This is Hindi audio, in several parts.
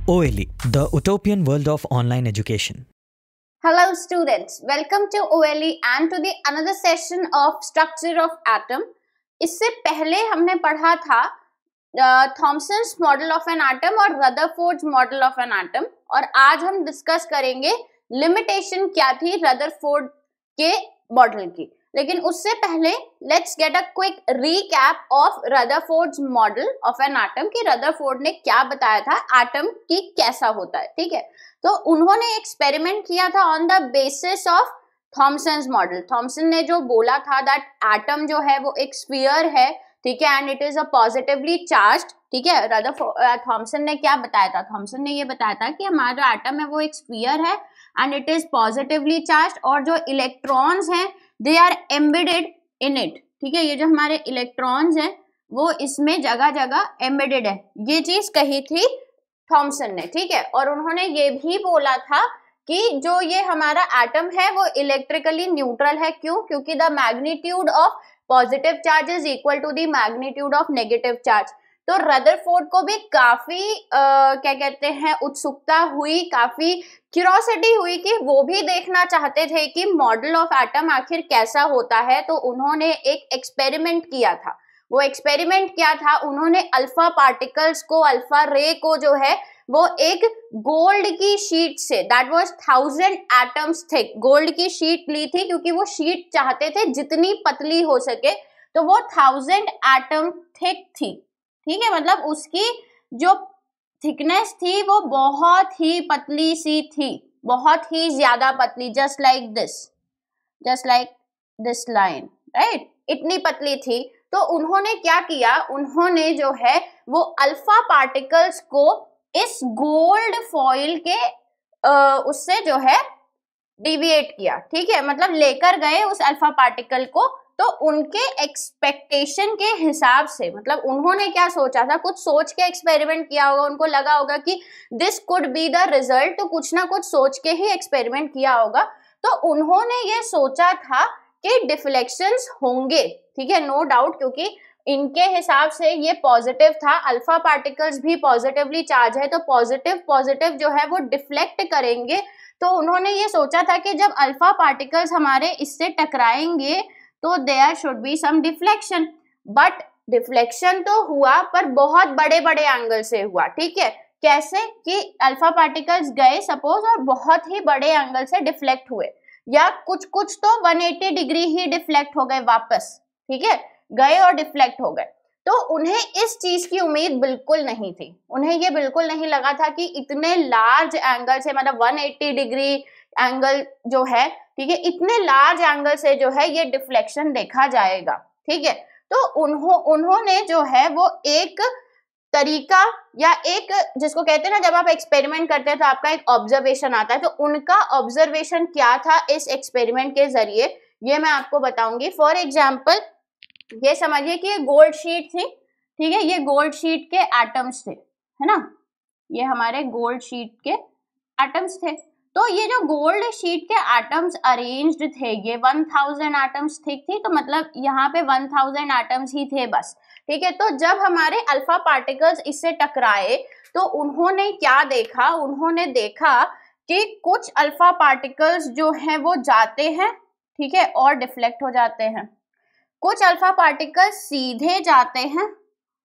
OLE, the utopian world of online education. Hello students, welcome to OLE and to the another session of structure of atom. इससे पहले हमने पढ़ा था Thomson's model of an atom और Rutherford's model of an atom, और आज हम डिस्कस करेंगे लिमिटेशन क्या थी रदरफोर्ड के मॉडल की। लेकिन उससे पहले let's get a quick recap of Rutherford's model of an atom कि रदरफोर्ड ने क्या बताया था एटम की कैसा होता है। ठीक है, तो उन्होंने एक्सपेरिमेंट किया था on the basis of Thomson's model. Thomson ने जो बोला था दैट एटम जो है वो एक स्फीयर है, ठीक है, and it is a positively charged. ठीक है, थॉमसन ने क्या बताया था? थॉमसन ने ये बताया था कि हमारा जो एटम है वो एक स्फीयर है and it is positively charged, और जो इलेक्ट्रॉन्स हैं they are embedded in it. ठीक है, ये जो हमारे इलेक्ट्रॉन्स हैं वो इसमें जगह जगह एम्बेडेड है, ये चीज कही थी थॉमसन ने। ठीक है, और उन्होंने ये भी बोला था कि जो ये हमारा एटम है वो इलेक्ट्रिकली न्यूट्रल है। क्यों? क्योंकि the magnitude of positive charge is equal to the magnitude of negative charge. तो रदरफोर्ड को भी काफी क्या कहते हैं उत्सुकता हुई, काफी क्यूरोसिटी हुई कि वो भी देखना चाहते थे कि मॉडल ऑफ एटम आखिर कैसा होता है। तो उन्होंने एक एक्सपेरिमेंट किया था। वो एक्सपेरिमेंट क्या था? उन्होंने अल्फा पार्टिकल्स को, अल्फा रे को जो है वो एक गोल्ड की शीट से, that was 1000 atoms thick, gold की शीट ली थी क्योंकि वो शीट चाहते थे जितनी पतली हो सके, तो वो 1000 एटम थिक थी। ठीक है, मतलब उसकी जो थिकनेस थी वो बहुत ही पतली सी थी, बहुत ही ज्यादा पतली, just like this line, right, इतनी पतली थी। तो उन्होंने क्या किया? उन्होंने जो है वो अल्फा पार्टिकल्स को इस गोल्ड फॉइल के उससे जो है डिविएट किया। ठीक है, मतलब लेकर गए उस अल्फा पार्टिकल को, तो उनके एक्सपेक्टेशन के हिसाब से, मतलब उन्होंने क्या सोचा था, कुछ सोच के एक्सपेरिमेंट किया होगा, उनको लगा होगा कि this could be the result, तो कुछ ना कुछ सोच के ही एक्सपेरिमेंट किया होगा। तो उन्होंने ये सोचा था कि डिफ्लेक्शंस होंगे। ठीक है, नो डाउट, क्योंकि इनके हिसाब से ये पॉजिटिव था, अल्फा पार्टिकल्स भी पॉजिटिवली चार्ज है, तो पॉजिटिव जो है वो डिफ्लेक्ट करेंगे। तो उन्होंने ये सोचा था कि जब अल्फा पार्टिकल्स हमारे इससे टकराएंगे तो there should be some deflection, but deflection तो हुआ पर बहुत बड़े बड़े एंगल से हुआ। ठीक है, कैसे कि अल्फा पार्टिकल्स गए सपोज और बहुत ही बड़े एंगल से डिफ्लेक्ट हुए, या कुछ तो 180 डिग्री ही डिफ्लेक्ट हो गए वापस। ठीक है, गए और डिफ्लेक्ट हो गए। तो उन्हें इस चीज की उम्मीद बिल्कुल नहीं थी, उन्हें ये बिल्कुल नहीं लगा था कि इतने लार्ज एंगल से, मतलब 180 डिग्री एंगल जो है, ठीक है, इतने लार्ज एंगल से जो है ये डिफ्लेक्शन देखा जाएगा। ठीक है, तो उन्होंने जो है वो एक तरीका, या एक जिसको कहते हैं ना, जब आप एक्सपेरिमेंट करते हैं तो आपका एक ऑब्जर्वेशन आता है, तो उनका ऑब्जर्वेशन क्या था इस एक्सपेरिमेंट के जरिए, ये मैं आपको बताऊंगी। फॉर एग्जाम्पल, ये समझिए कि ये गोल्ड शीट थी। ठीक है, ये गोल्ड शीट के एटम्स थे, है ना, ये हमारे गोल्ड शीट के एटम्स थे। तो ये जो गोल्ड शीट के एटम्स अरेंज्ड थे, ये 1000 एटम्स थिक थी, तो मतलब यहाँ पे 1000 एटम्स ही थे बस। ठीक है, तो जब हमारे अल्फा पार्टिकल्स इससे टकराए तो उन्होंने क्या देखा? उन्होंने देखा कि कुछ अल्फा पार्टिकल्स जो हैं वो जाते हैं, ठीक है, और डिफ्लेक्ट हो जाते हैं, कुछ अल्फा पार्टिकल्स सीधे जाते हैं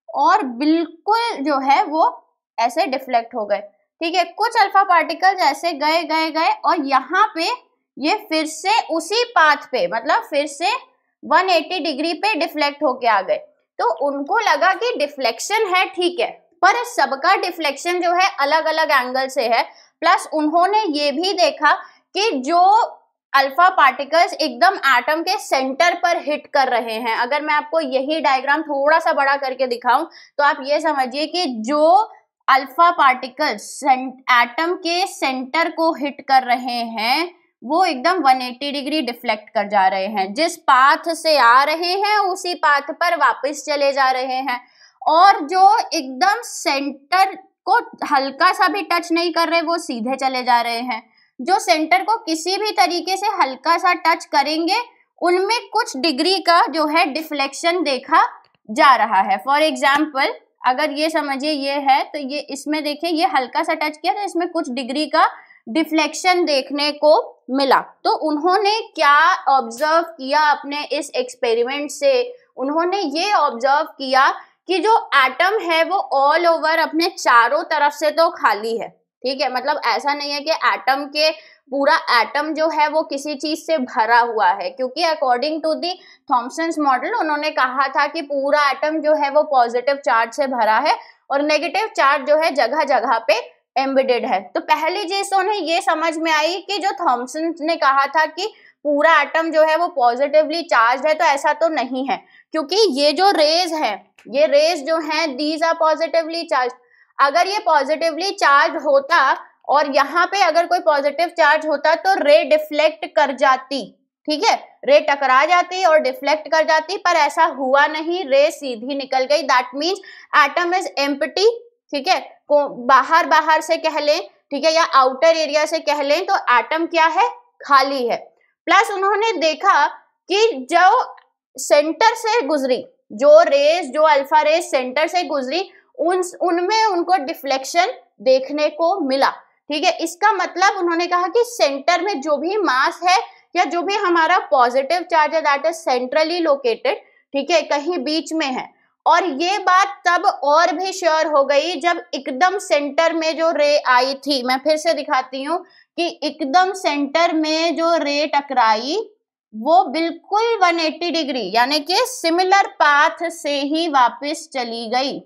और बिल्कुल जो है वो ऐसे डिफ्लेक्ट हो गए। ठीक है, कुछ अल्फा पार्टिकल्स ऐसे गए और यहाँ पे ये फिर से उसी पाथ पे, मतलब फिर से 180 डिग्री पे डिफ्लेक्ट होके आ गए। तो उनको लगा कि डिफ्लेक्शन है, ठीक है, पर सबका डिफ्लेक्शन जो है अलग अलग एंगल से है। प्लस उन्होंने ये भी देखा कि जो अल्फा पार्टिकल्स एकदम एटम के सेंटर पर हिट कर रहे हैं, अगर मैं आपको यही डायग्राम थोड़ा सा बड़ा करके दिखाऊं तो आप ये समझिए कि जो अल्फा पार्टिकल्स एटम के सेंटर को हिट कर रहे हैं वो एकदम 180 डिग्री डिफ्लेक्ट कर जा रहे हैं, जिस पाथ से आ रहे हैं उसी पाथ पर वापस चले जा रहे हैं, और जो एकदम सेंटर को हल्का सा भी टच नहीं कर रहे वो सीधे चले जा रहे हैं, जो सेंटर को किसी भी तरीके से हल्का सा टच करेंगे उनमें कुछ डिग्री का जो है डिफ्लेक्शन देखा जा रहा है। फॉर एग्जाम्पल, अगर ये समझिए ये है तो ये इसमें देखिए ये हल्का सा टच किया तो इसमें कुछ डिग्री का डिफ्लेक्शन देखने को मिला। तो उन्होंने क्या ऑब्जर्व किया अपने इस एक्सपेरिमेंट से, उन्होंने ये ऑब्जर्व किया कि जो एटम है वो ऑल ओवर अपने चारों तरफ से तो खाली है, ठीक है, मतलब ऐसा नहीं है कि एटम के पूरा एटम जो है वो किसी चीज से भरा हुआ है, क्योंकि according to the Thomson's model उन्होंने कहा था कि पूरा एटम जो है वो पॉजिटिव चार्ज से भरा है और नेगेटिव चार्ज जो है जगह जगह पे एम्बेडेड है। तो पहली चीज तो उन्हें ये समझ में आई कि जो थॉमसन ने कहा था कि पूरा एटम जो है वो पॉजिटिवली चार्ज है, तो ऐसा तो नहीं है, क्योंकि ये जो रेज है, ये रेज जो है दीज आर पॉजिटिवली चार्ज। अगर ये पॉजिटिवली चार्ज होता और यहाँ पे अगर कोई पॉजिटिव चार्ज होता तो रे डिफ्लेक्ट कर जाती, ठीक है, रे टकरा जाती और डिफ्लेक्ट कर जाती, पर ऐसा हुआ नहीं, रे सीधी निकल गई। That means atom is empty, ठीक है, को बाहर बाहर से कह लें, ठीक है, या आउटर एरिया से कह लें, तो एटम क्या है, खाली है। प्लस उन्होंने देखा कि जो सेंटर से गुजरी, जो रेज, जो अल्फा रेज सेंटर से गुजरी, उनमें उनको डिफ्लेक्शन देखने को मिला, ठीक है। इसका मतलब उन्होंने कहा कि सेंटर में जो भी मास है या जो भी हमारा पॉजिटिव चार्ज है दैट इज सेंट्रली लोकेटेड, ठीक है, कहीं बीच में है। और ये बात तब और भी श्योर हो गई जब एकदम सेंटर में जो रे आई थी, मैं फिर से दिखाती हूँ कि एकदम सेंटर में जो रे टकराई वो बिल्कुल 180 डिग्री यानी कि सिमिलर पाथ से ही वापस चली गई,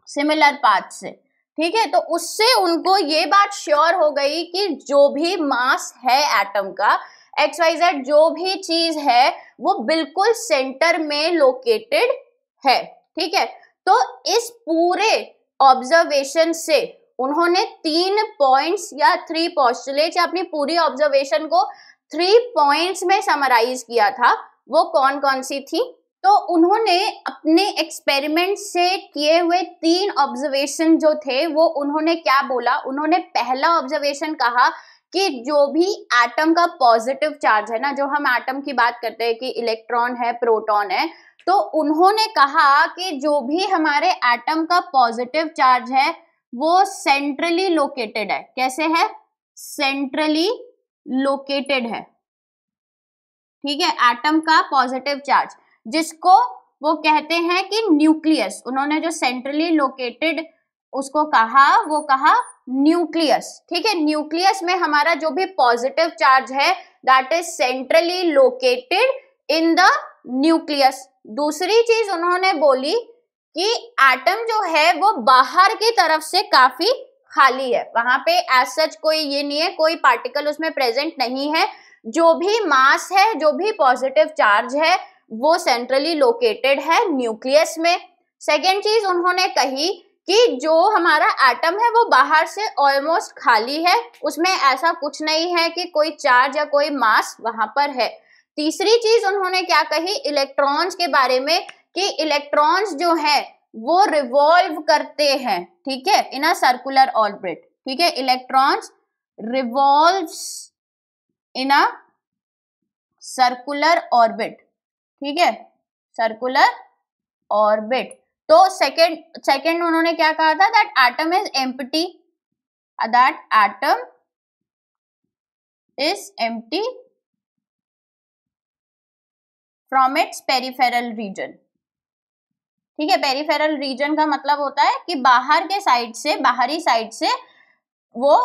सिमिलर पाथ से, ठीक है। तो उससे उनको ये बात श्योर हो गई कि जो भी मास है एटम का, XYZ जो भी चीज है वो बिल्कुल सेंटर में लोकेटेड है, ठीक है। तो इस पूरे ऑब्जर्वेशन से उन्होंने 3 पॉइंट्स या 3 पोस्टुलेट्स या अपनी पूरी ऑब्जर्वेशन को 3 पॉइंट्स में समराइज किया था। वो कौन कौन सी थी? तो उन्होंने अपने एक्सपेरिमेंट से किए हुए 3 ऑब्जर्वेशन जो थे वो उन्होंने क्या बोला, उन्होंने पहला ऑब्जर्वेशन कहा कि जो भी एटम का पॉजिटिव चार्ज है ना, जो हम एटम की बात करते हैं कि इलेक्ट्रॉन है, प्रोटॉन है, तो उन्होंने कहा कि जो भी हमारे एटम का पॉजिटिव चार्ज है वो सेंट्रली लोकेटेड है। कैसे है? सेंट्रली लोकेटेड है, ठीक है, एटम का पॉजिटिव चार्ज, जिसको वो कहते हैं कि न्यूक्लियस। उन्होंने जो सेंट्रली लोकेटेड उसको कहा, वो कहा न्यूक्लियस, ठीक है। न्यूक्लियस में हमारा जो भी पॉजिटिव चार्ज है that is centrally located in the nucleus. दूसरी चीज उन्होंने बोली कि एटम जो है वो बाहर की तरफ से काफी खाली है, वहां पे एज सच कोई ये नहीं है, कोई पार्टिकल उसमें प्रेजेंट नहीं है, जो भी मास है, जो भी पॉजिटिव चार्ज है वो सेंट्रली लोकेटेड है न्यूक्लियस में। सेकेंड चीज उन्होंने कही कि जो हमारा एटम है वो बाहर से ऑलमोस्ट खाली है, उसमें ऐसा कुछ नहीं है कि कोई चार्ज या कोई मास वहां पर है। तीसरी चीज उन्होंने क्या कही इलेक्ट्रॉन्स के बारे में, कि इलेक्ट्रॉन्स जो है वो रिवॉल्व करते हैं, ठीक है, इन अ सर्कुलर ऑर्बिट, ठीक है, electrons revolves in a circular orbit, ठीक है, सर्कुलर ऑर्बिट। तो सेकेंड उन्होंने क्या कहा था, that atom is empty, that atom is empty from its peripheral region, ठीक है। पेरिफेरल रीजन का मतलब होता है कि बाहर के साइड से, बाहरी साइड से वो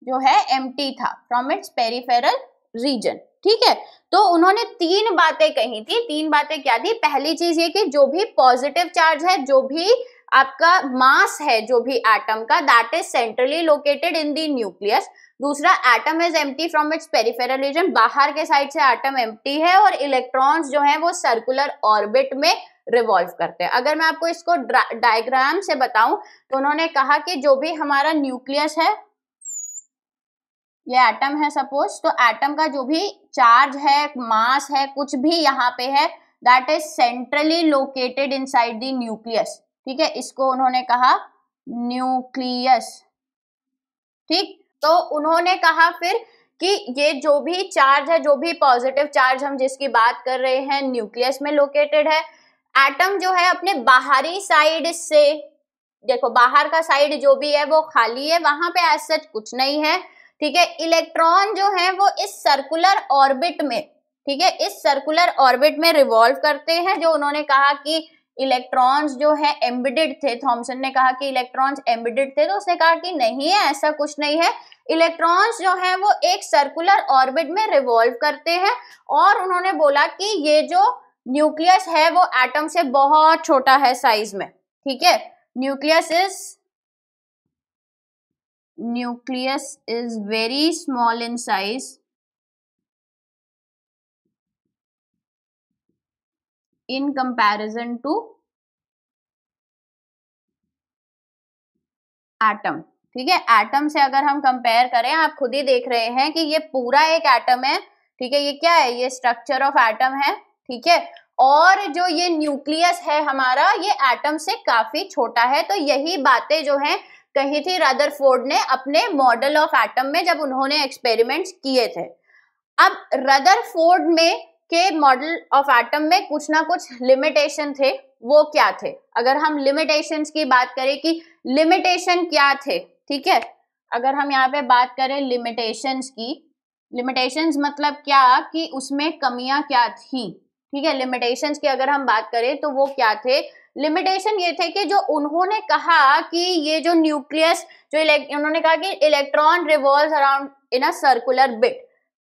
जो है एम्प्टी था, फ्रॉम इट्स पेरिफेरल रीजन, ठीक है। तो उन्होंने 3 बातें कही थी। 3 बातें क्या थी? पहली चीज ये कि जो भी पॉजिटिव चार्ज है, जो भी आपका मास है जो भी एटम का, that is centrally located in the nucleus. दूसरा, atom is empty from its peripheral region, बाहर के साइड से एटम एम्प्टी है और इलेक्ट्रॉन्स जो है वो सर्कुलर ऑर्बिट में रिवॉल्व करते हैं। अगर मैं आपको इसको डायग्राम से बताऊं तो उन्होंने कहा कि जो भी हमारा न्यूक्लियस है, ये एटम है सपोज, तो एटम का जो भी चार्ज है, मास है, कुछ भी यहाँ पे है, that is centrally located inside the nucleus, ठीक है, इसको उन्होंने कहा न्यूक्लियस, ठीक। तो उन्होंने कहा फिर कि ये जो भी चार्ज है, जो भी पॉजिटिव चार्ज हम जिसकी बात कर रहे हैं, न्यूक्लियस में लोकेटेड है। एटम जो है अपने बाहरी साइड से, देखो बाहर का साइड जो भी है वो खाली है, वहां पे एज सच कुछ नहीं है, ठीक है। इलेक्ट्रॉन जो है वो इस सर्कुलर ऑर्बिट में, ठीक है, इस सर्कुलर ऑर्बिट में रिवॉल्व करते हैं। जो उन्होंने कहा कि इलेक्ट्रॉन्स जो है एम्बेडेड थे, थॉमसन ने कहा कि इलेक्ट्रॉन्स एम्बेडेड थे, तो उसने कहा कि नहीं है, ऐसा कुछ नहीं है। इलेक्ट्रॉन्स जो है वो एक सर्कुलर ऑर्बिट में रिवॉल्व करते हैं। और उन्होंने बोला कि ये जो न्यूक्लियस है वो एटम से बहुत छोटा है साइज में, ठीक है। Nucleus is very small in size in comparison to atom, ठीक है। एटम से अगर हम कंपेयर करें, आप खुद ही देख रहे हैं कि ये पूरा एक एटम है, ठीक है। ये क्या है, ये स्ट्रक्चर ऑफ एटम है, ठीक है। और जो ये न्यूक्लियस है हमारा, ये एटम से काफी छोटा है। तो यही बातें जो है कही थी रदरफोर्ड ने अपने मॉडल ऑफ एटम में, जब उन्होंने एक्सपेरिमेंट्स किए थे। अब रदरफोर्ड में के मॉडल ऑफ एटम में कुछ ना कुछ लिमिटेशन थे। वो क्या थे, अगर हम लिमिटेशंस की बात करें कि लिमिटेशन क्या थे, ठीक है। अगर हम यहाँ पे बात करें लिमिटेशंस की, लिमिटेशंस मतलब क्या कि उसमें कमियां क्या थी, ठीक है। लिमिटेशंस की अगर हम बात करें तो वो क्या थे, लिमिटेशन ये थे कि जो उन्होंने कहा कि ये जो न्यूक्लियस जो उन्होंने कहा कि electron revolves around in a circular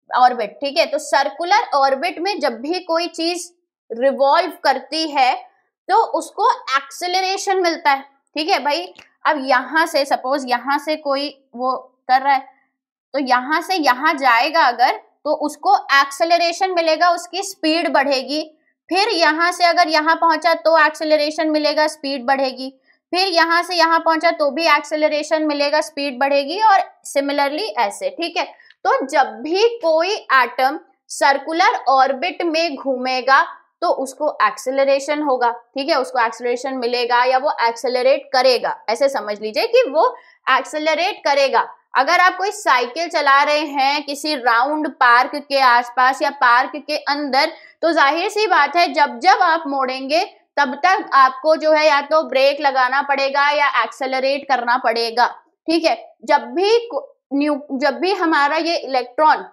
orbit, ठीक है। तो सर्कुलर ऑर्बिट में जब भी कोई चीज रिवॉल्व करती है तो उसको एक्सेलरेशन मिलता है, ठीक है भाई। अब यहां से सपोज यहां से कोई वो कर रहा है, तो यहां से यहां जाएगा अगर, तो उसको एक्सेलरेशन मिलेगा, उसकी स्पीड बढ़ेगी। फिर यहां से अगर यहां पहुंचा तो एक्सेलरेशन मिलेगा, स्पीड बढ़ेगी। फिर यहां से यहां पहुंचा तो भी एक्सेलरेशन मिलेगा, स्पीड बढ़ेगी, और सिमिलरली ऐसे, ठीक है। तो जब भी कोई एटम सर्कुलर ऑर्बिट में घूमेगा तो उसको एक्सेलरेशन होगा, ठीक है, उसको एक्सेलरेशन मिलेगा या वो एक्सेलरेट करेगा। ऐसे समझ लीजिए कि वो एक्सेलरेट करेगा। अगर आप कोई साइकिल चला रहे हैं किसी राउंड पार्क के आसपास या पार्क के अंदर, तो जाहिर सी बात है जब जब आप मोड़ेंगे तब तक आपको जो है या तो ब्रेक लगाना पड़ेगा या एक्सेलरेट करना पड़ेगा, ठीक है। जब भी हमारा ये इलेक्ट्रॉन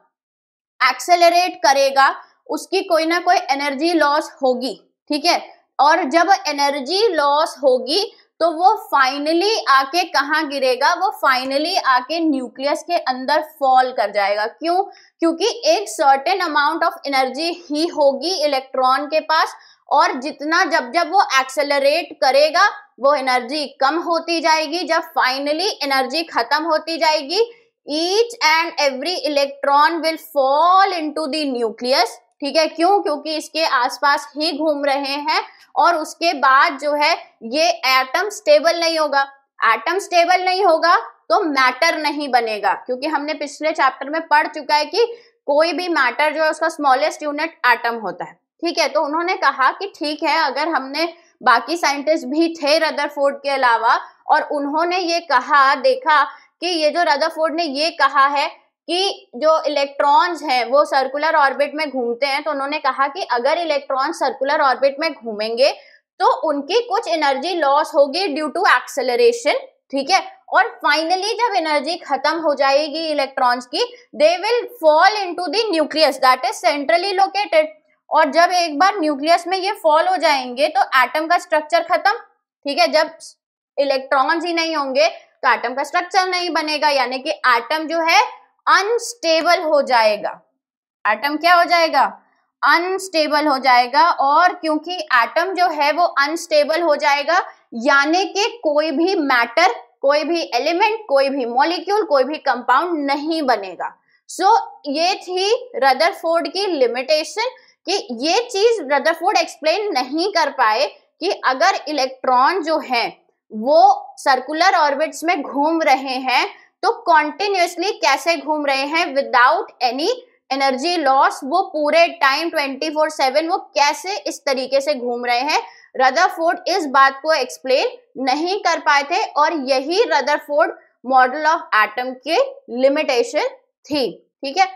एक्सेलरेट करेगा उसकी कोई ना कोई एनर्जी लॉस होगी, ठीक है। और जब एनर्जी लॉस होगी तो वो फाइनली आके कहाँ गिरेगा, वो फाइनली आके न्यूक्लियस के अंदर फॉल कर जाएगा। क्यों, क्योंकि एक सर्टेन अमाउंट ऑफ एनर्जी ही होगी इलेक्ट्रॉन के पास, और जितना जब वो एक्सेलरेट करेगा वो एनर्जी कम होती जाएगी। जब फाइनली एनर्जी खत्म होती जाएगी, each and every electron will fall into the nucleus, ठीक है। क्यों, क्योंकि इसके आसपास ही घूम रहे हैं, और उसके बाद जो है ये एटम स्टेबल नहीं होगा। एटम स्टेबल नहीं होगा तो मैटर नहीं बनेगा, क्योंकि हमने पिछले चैप्टर में पढ़ चुका है कि कोई भी मैटर जो है उसका स्मॉलेस्ट यूनिट एटम होता है, ठीक है। तो उन्होंने कहा कि ठीक है, अगर हमने बाकी साइंटिस्ट भी थे रदरफोर्ड के अलावा, और उन्होंने ये कहा, देखा कि ये जो रदरफोर्ड ने ये कहा है कि जो इलेक्ट्रॉन्स हैं वो सर्कुलर ऑर्बिट में घूमते हैं, तो उन्होंने कहा कि अगर इलेक्ट्रॉन सर्कुलर ऑर्बिट में घूमेंगे तो उनकी कुछ एनर्जी लॉस होगी ड्यू टू एक्सेलरेशन, ठीक है। और फाइनली जब एनर्जी खत्म हो जाएगी इलेक्ट्रॉन्स की, they will fall into the nucleus that is centrally located. और जब एक बार न्यूक्लियस में ये फॉल हो जाएंगे तो एटम का स्ट्रक्चर खत्म, ठीक है। जब इलेक्ट्रॉन्स ही नहीं होंगे तो एटम का स्ट्रक्चर नहीं बनेगा, यानी कि एटम जो है अनस्टेबल हो जाएगा। एटम क्या हो जाएगा, अनस्टेबल हो जाएगा। और क्योंकि एटम जो है वो अनस्टेबल हो जाएगा, यानी कि कोई भी मैटर, कोई भी एलिमेंट, कोई भी मॉलिक्यूल, कोई भी कंपाउंड नहीं बनेगा। सो ये थी रदरफोर्ड की लिमिटेशन, कि ये चीज रदरफोर्ड एक्सप्लेन नहीं कर पाए कि अगर इलेक्ट्रॉन जो है वो सर्कुलर ऑर्बिट्स में घूम रहे हैं तो कॉन्टिन्यूसली कैसे घूम रहे हैं विदाउट एनी एनर्जी लॉस, वो पूरे टाइम 24/7 वो कैसे इस तरीके से घूम रहे हैं। रदरफोर्ड इस बात को एक्सप्लेन नहीं कर पाए थे, और यही रदरफोर्ड मॉडल ऑफ एटम के लिमिटेशन थी, ठीक है।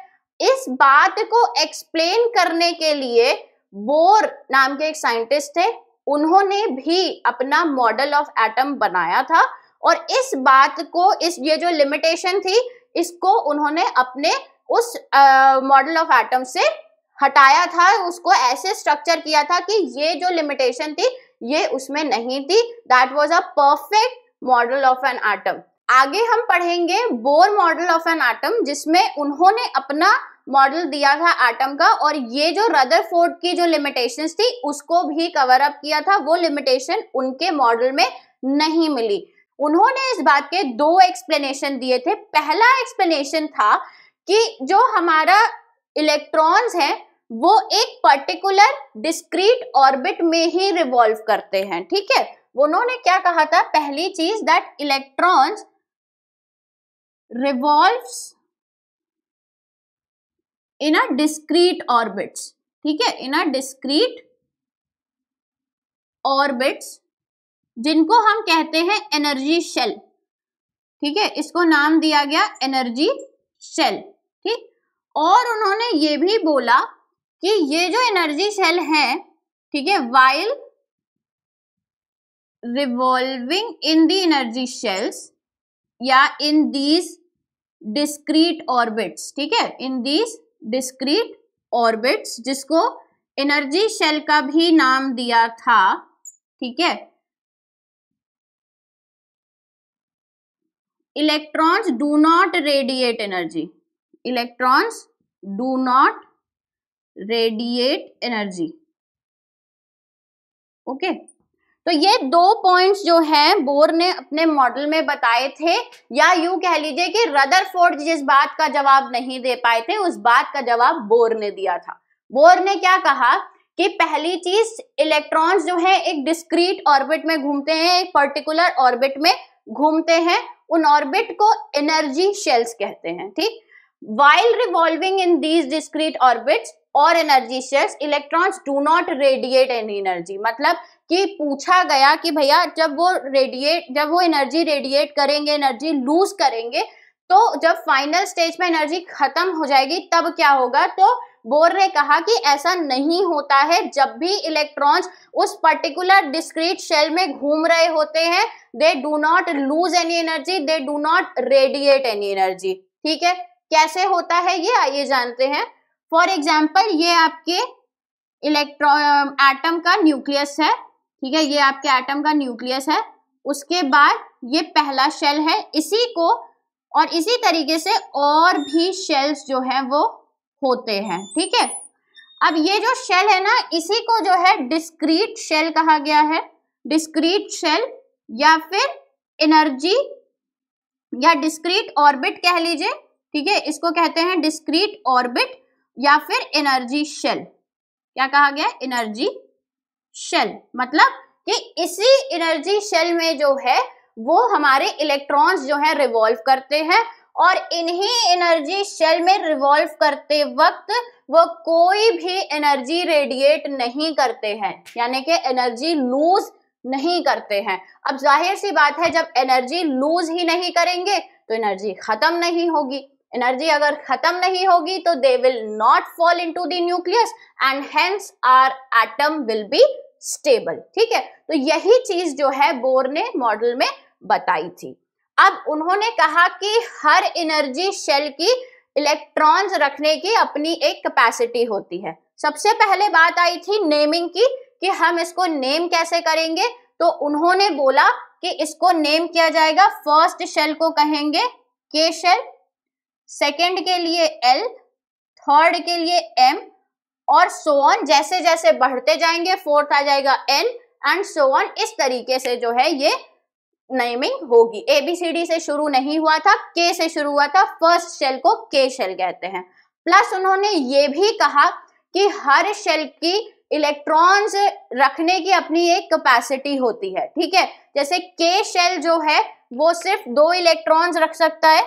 इस बात को एक्सप्लेन करने के लिए बोर नाम के एक साइंटिस्ट थे, उन्होंने भी अपना मॉडल ऑफ एटम बनाया था और इस बात को, ये जो लिमिटेशन थी, इसको उन्होंने अपने उस मॉडल ऑफ एटम से हटाया था, उसको ऐसे स्ट्रक्चर किया था कि ये जो लिमिटेशन थी ये उसमें नहीं थी। That was a perfect model of an atom. आगे हम पढ़ेंगे Bohr model of an atom, जिसमें उन्होंने अपना मॉडल दिया था एटम का और ये जो रदरफोर्ड की जो लिमिटेशंस थी उसको भी कवर अप किया था। वो लिमिटेशन उनके मॉडल में नहीं मिली। उन्होंने इस बात के दो एक्सप्लेनेशन दिए थे। पहला एक्सप्लेनेशन था कि जो हमारा इलेक्ट्रॉन्स हैं वो एक पर्टिकुलर डिस्क्रीट ऑर्बिट में ही रिवॉल्व करते हैं, ठीक है। उन्होंने क्या कहा था, पहली चीज, that electrons revolves in a discrete orbits, ठीक है, इन अ डिस्क्रीट ऑर्बिट्स, जिनको हम कहते हैं एनर्जी शेल, ठीक है, इसको नाम दिया गया एनर्जी शेल, ठीक। और उन्होंने ये भी बोला कि ये जो एनर्जी शेल है, ठीक है, while revolving in the energy shells या इन दीज डिस्क्रीट ऑर्बिट्स, ठीक है, इन दीज डिस्क्रीट ऑर्बिट्स, जिसको एनर्जी शेल का भी नाम दिया था, ठीक है। Electrons do not radiate energy, electrons do not radiate energy, okay. तो ये दो पॉइंट्स जो है बोर ने अपने मॉडल में बताए थे, या यूं कह लीजिए कि रदरफोर्ड जिस बात का जवाब नहीं दे पाए थे उस बात का जवाब बोर ने दिया था। बोर ने क्या कहा कि पहली चीज, इलेक्ट्रॉन्स जो है एक डिस्क्रीट ऑर्बिट में घूमते हैं, एक पर्टिकुलर ऑर्बिट में घूमते हैं, उन ऑर्बिट को एनर्जी शेल्स कहते हैं, ठीक। While revolving in these discrete orbits और energy shells, electrons do not radiate any energy. मतलब कि पूछा गया कि भैया जब वो एनर्जी रेडिएट करेंगे, एनर्जी लूज करेंगे, तो जब फाइनल स्टेज में एनर्जी खत्म हो जाएगी तब क्या होगा। तो बोर ने कहा कि ऐसा नहीं होता है। जब भी इलेक्ट्रॉन्स उस पर्टिकुलर डिस्क्रीट शेल में घूम रहे होते हैं, they do not lose any energy, they do not radiate any energy, ठीक है। कैसे होता है ये आइए जानते हैं। फॉर एग्जाम्पल, ये आपके एटम का न्यूक्लियस है, ठीक है, ये आपके एटम का न्यूक्लियस है। उसके बाद ये पहला शेल है, इसी को और इसी तरीके से और भी शेल्स जो है वो होते हैं, ठीक है। अब ये जो शेल है ना, इसी को जो है डिस्क्रीट शेल कहा गया है। डिस्क्रीट शेल या फिर एनर्जी या डिस्क्रीट ऑर्बिट कह लीजिए, ठीक है, इसको कहते हैं डिस्क्रीट ऑर्बिट या फिर एनर्जी शेल। क्या कहा गया, एनर्जी शेल। मतलब कि इसी एनर्जी शेल में जो है वो हमारे इलेक्ट्रॉन्स जो है रिवॉल्व करते हैं और इन्हीं एनर्जी शेल में रिवॉल्व करते वक्त वो कोई भी एनर्जी रेडिएट नहीं करते हैं, यानी कि एनर्जी लूज नहीं करते हैं। अब जाहिर सी बात है, जब एनर्जी लूज ही नहीं करेंगे तो एनर्जी खत्म नहीं होगी। एनर्जी अगर खत्म नहीं होगी तो they will not fall into the nucleus and hence our atom will be stable, ठीक है। तो यही चीज जो है बोर ने मॉडल में बताई थी। अब उन्होंने कहा कि हर एनर्जी शेल की इलेक्ट्रॉन्स रखने की अपनी एक कैपेसिटी होती है। सबसे पहले बात आई थी नेमिंग की कि हम इसको नेम कैसे करेंगे। तो उन्होंने बोला कि इसको नेम किया जाएगा, फर्स्ट शेल को कहेंगे के शेल, सेकेंड के लिए एल, थर्ड के लिए एम और सो ऑन। जैसे जैसे बढ़ते जाएंगे फोर्थ आ जाएगा एन एंड सो ऑन। इस तरीके से जो है ये नेमिंग होगी। एबीसीडी से शुरू नहीं हुआ था, के से शुरू हुआ था। फर्स्ट शेल को के शेल कहते हैं। प्लस उन्होंने ये भी कहा कि हर शेल की इलेक्ट्रॉन्स रखने की अपनी एक कैपेसिटी होती है, ठीक है। जैसे के शेल जो है वो सिर्फ 2 इलेक्ट्रॉन्स रख सकता है,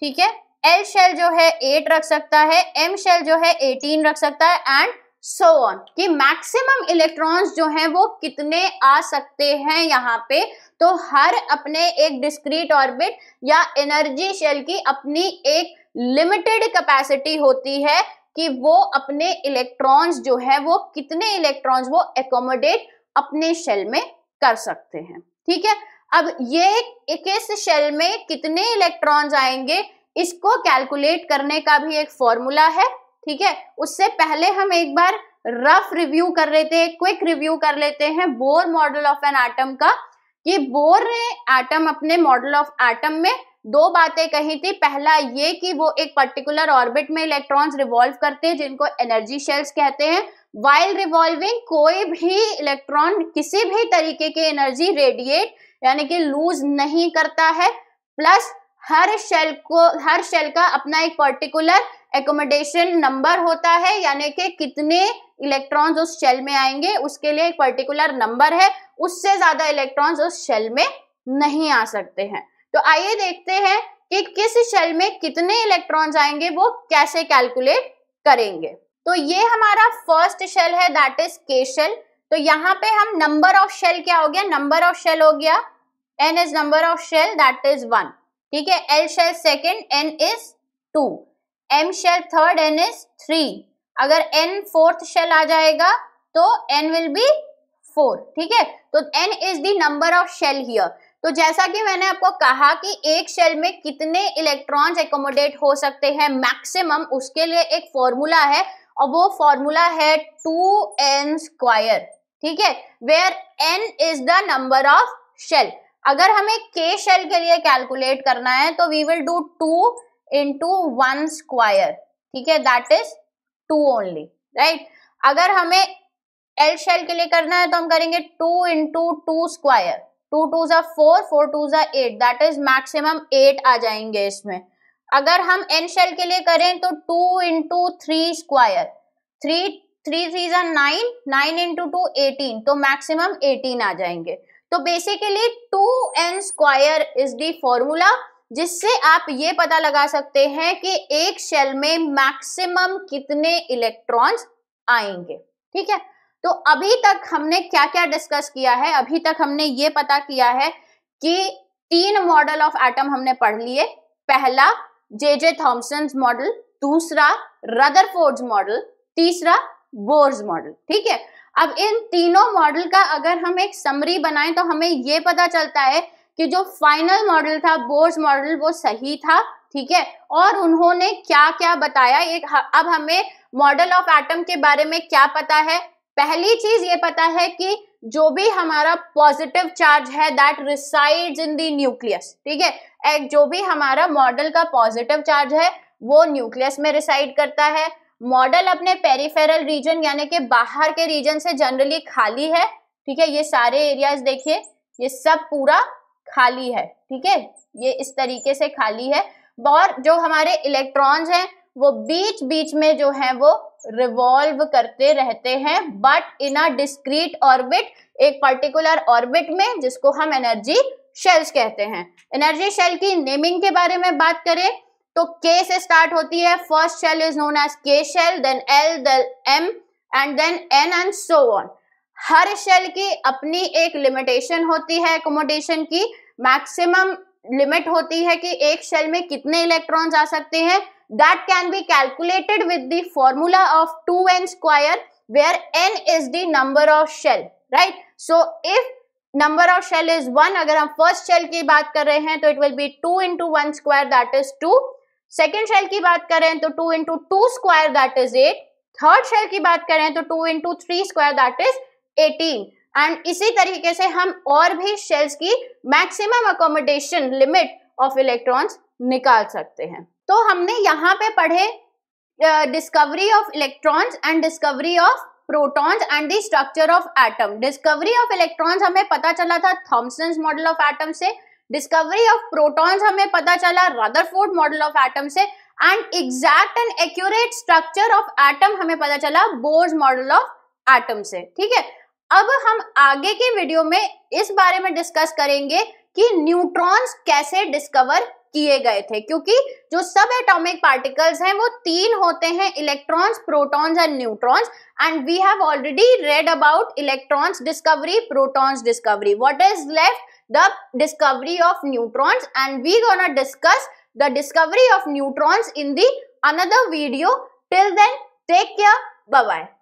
ठीक है। एल शेल जो है 8 रख सकता है, एम शेल जो है 18 रख सकता है एंड सो ऑन। कि मैक्सिमम इलेक्ट्रॉन्स जो हैं वो कितने आ सकते हैं यहाँ पे। तो हर अपने एक डिस्क्रीट ऑर्बिट या एनर्जी शेल की अपनी एक लिमिटेड कैपेसिटी होती है कि वो अपने इलेक्ट्रॉन्स जो है वो कितने इलेक्ट्रॉन्स वो एकोमोडेट अपने शेल में कर सकते हैं। ठीक है, अब ये इस शेल में कितने इलेक्ट्रॉन्स आएंगे इसको कैलकुलेट करने का भी एक फॉर्मूला है। ठीक है, उससे पहले हम एक बार रफ रिव्यू कर लेते हैं, क्विक रिव्यू कर लेते हैं Bohr model of an atom का। कि बोर ने एटम अपने मॉडल ऑफ एटम में दो बातें कही थी। पहला ये कि वो एक पर्टिकुलर ऑर्बिट में इलेक्ट्रॉन्स रिवॉल्व करते हैं जिनको एनर्जी शेल्स कहते हैं। वाइल रिवॉल्विंग कोई भी इलेक्ट्रॉन किसी भी तरीके की एनर्जी रेडिएट यानी कि लूज नहीं करता है। प्लस हर शेल का अपना एक पर्टिकुलर एकोमोडेशन नंबर होता है, यानी कि कितने इलेक्ट्रॉन्स उस शेल में आएंगे उसके लिए एक पर्टिकुलर नंबर है, उससे ज्यादा इलेक्ट्रॉन्स उस शेल में नहीं आ सकते हैं। तो आइए देखते हैं कि किस शेल में कितने इलेक्ट्रॉन्स आएंगे वो कैसे कैलकुलेट करेंगे। तो ये हमारा फर्स्ट शेल है, दैट इज के शेल। तो यहाँ पे हम नंबर ऑफ शेल क्या हो गया, नंबर ऑफ शेल हो गया n is number of shell that is 1। ठीक है, L shell second n is 2, M shell third n is 3। अगर n फोर्थ शेल आ जाएगा तो n विल बी 4। ठीक है, तो n is the number of shell here. तो जैसा कि मैंने आपको कहा कि एक शेल में कितने इलेक्ट्रॉन्स एकोमोडेट हो सकते हैं मैक्सिमम, उसके लिए एक फॉर्मूला है और वो फॉर्मूला है 2n²। ठीक है, where n is the number of shell. अगर हमें k शेल के लिए कैलकुलेट करना है तो वी विल डू 2 into 1²। ठीक है, दैट इज 2 ओनली, राइट। अगर हमें L शेल के लिए करना है तो हम करेंगे 2 into 2²। 2 2s are 4, 4 2s are 8, that is maximum 8 आ जाएंगे इसमें। अगर हम N शेल के लिए करें तो 2 into 3²। 3 3s are 9, 9 into 2 18, तो मैक्सिमम 18 आ जाएंगे। तो basically 2n² is the formula जिससे आप ये पता लगा सकते हैं कि एक शेल में मैक्सिमम कितने इलेक्ट्रॉन्स आएंगे। ठीक है, तो अभी तक हमने क्या क्या डिस्कस किया है, अभी तक हमने ये पता किया है कि 3 मॉडल ऑफ एटम हमने पढ़ लिए। पहला जे थॉमसन मॉडल, दूसरा रदरफोर्ड मॉडल, तीसरा बोर्स मॉडल। ठीक है, अब इन तीनों मॉडल का अगर हम एक समरी बनाएं तो हमें ये पता चलता है कि जो फाइनल मॉडल था बोर्स मॉडल वो सही था। ठीक है, और उन्होंने क्या क्या बताया। अब हमें मॉडल ऑफ एटम के बारे में क्या पता है। पहली चीज ये पता है कि जो भी हमारा पॉजिटिव चार्ज है that resides in the nucleus. ठीक है, एक जो भी हमारा मॉडल का पॉजिटिव चार्ज है वो न्यूक्लियस में रिसाइड करता है। मॉडल अपने पेरिफेरल रीजन यानी कि बाहर के रीजन से जनरली खाली है। ठीक है, ये सारे एरियाज देखिए, ये सब पूरा खाली है। ठीक है, ये इस तरीके से खाली है। और जो हमारे इलेक्ट्रॉन्स हैं वो बीच बीच में जो है वो रिवॉल्व करते रहते हैं, but in a discrete orbit, एक पर्टिकुलर ऑर्बिट में, जिसको हम एनर्जी शेल्स कहते हैं। एनर्जी शेल की नेमिंग के बारे में बात करें तो K से स्टार्ट होती है। First shell is known as K shell, then L, then M and then N and so on. हर शेल की अपनी एक लिमिटेशन होती है एकोमोडेशन की। मैक्सिमम लिमिट होती है कि एक शेल में कितने इलेक्ट्रॉन्स आ सकते हैं। That can be calculated with the formula of 2n², where n is the number of shell, right. So if number of shell is 1, अगर हम फर्स्ट शेल की बात कर रहे हैं तो it will be 2 into 1² that is 2। Second shell की बात करें तो 2 into 2² that is 8। Third shell की बात करें तो 2 into 3² दैट इज 18। एंड इसी तरीके से हम और भी शेल्स की maximum accommodation limit of electrons निकाल सकते हैं। तो हमने यहाँ पे पढ़े discovery of electrons and discovery of protons and the structure of atom. Discovery of electrons हमें पता चला था थॉमसन मॉडल ऑफ एटम से। डिस्कवरी ऑफ प्रोटॉन्स हमें पता चला रदरफोर्ड मॉडल ऑफ एटम से। And exact and accurate structure of atom हमें पता चला बोर्स मॉडल ऑफ एटम से। ठीक है, अब हम आगे के वीडियो में इस बारे में डिस्कस करेंगे कि न्यूट्रॉन्स कैसे डिस्कवर किए गए थे, क्योंकि जो सब एटॉमिक पार्टिकल्स हैं वो 3 होते हैं, electrons, protons and neutrons. And we have already read about electrons discovery, protons discovery. What is left? The discovery of neutrons, and we gonna discuss the discovery of neutrons in the another video. Till then, take care. Bye bye.